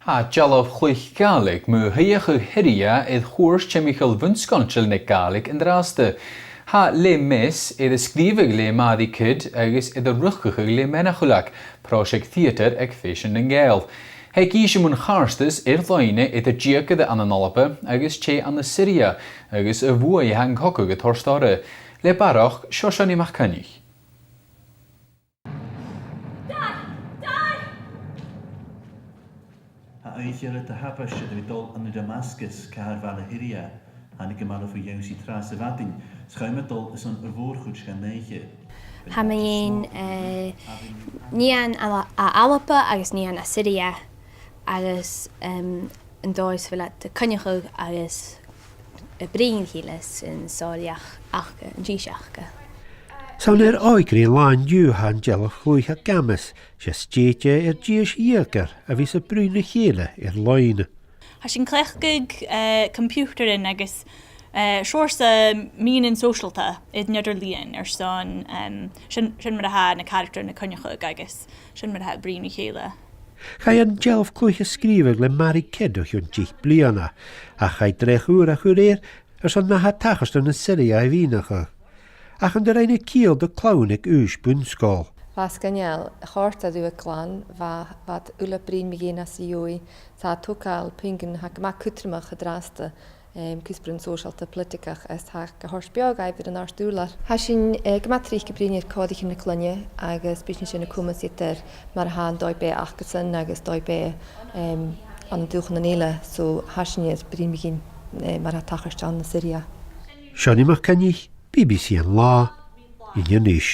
Ha jalaf chwych gaelig mw hyach y hyria idd chwrs chemical vwnsgonchel ne gaelig yn draste. Ha le Meas idd ysgrifig le maddi cyd agos idd y rwchwch le menachwlag, prosiect theatr ag fashion yn gael. Heg eisiau mwyn charstus i'r ddoene idd y giag ydd ananolapa agos che an y Syria agos y fwy hangogwg y torstore. Le baroch siosian i mach cynnig. Aithris de habas de dol an Damascus car van Hiria en ik mal voor jou ziet trace vating schuimetol is een voorgoed genege. Hamayin nian a Alapa agus nian a Syria agus yn does fel at de cynnychwg agus y brin hiles yn soriach achga yn gisachga. Sa'n oigri lan yw han gelwch llwych a gamas, jes jeetje gies ieger a vis y brune hele loin. Has sy'n clechgig computer in agus siorsa mean in socialta id nyder lian son sy'n mynd ha na character na cynnychwg agus sy'n mynd ha brine hele. Chai an gelwch llwych a sgrifeg le mari cedwch yw'n jich bliana, a chai drechwr a chwr son na ha tachast yn y Syria i finach. Ach yn yr ein y ciel dy clawn ag ys bwnsgol. Fas gynnial, chort a dwi glan, fad ula brin mi gena si wy, sa tŵcal pingin hag ma cwtrymach y draste, cysbryn sosialta politicach es hag a hors biog aifyd yn ars dŵlar. Hasin gymatrich gybrinir codig yn y clynia, agos bysyn sy'n y cwmys ydyr, mae'r han doi be achgysyn agos doi be an y dwch yn y nila, so hasin i'r brin mi gen mae'r atachas jan y Syria. Siani mach cynnig, BBC yn la, in ynys.